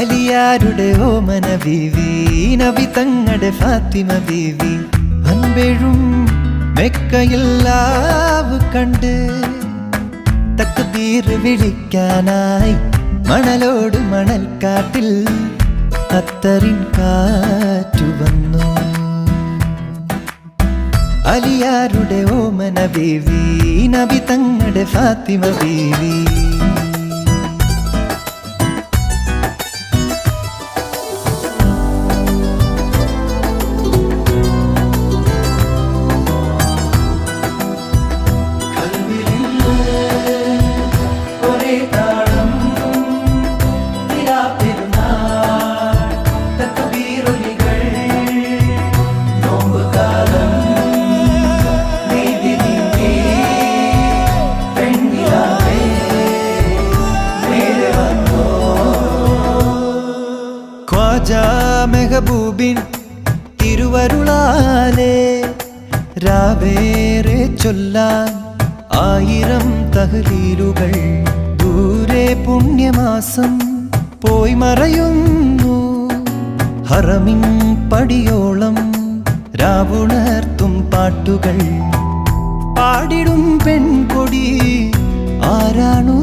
അലിയാരുടെ ഓമന ബീവി, നബി തങ്ങളുടെ ഫാത്തിമ ബീവി, അൻപെഴും മെക്കയില്ലാവ് കണ്ട് തക്ബീർ വിളിക്കാനായി മണലോട് മണൽക്കാട്ടിൽ അത്തറിൻ കാറ്റു വന്നു. അലിയാരുടെ ഓമന ബീവി, നബി തങ്ങളുടെ ഫാത്തിമ ബീവി. മെഹബൂബിൻ തിരുവരുളാലേ രാവേറെ ചൊല്ലാൻ 1000 തഹ്ലീലുകൾ. ദൂരെ പുണ്യമാസം പോയി മറയുന്നു, ഹറമിൻ പടിയോളം രാവുണർത്തും പാട്ടുകൾ പാടിടും പെൺകൊടി. ആരാണു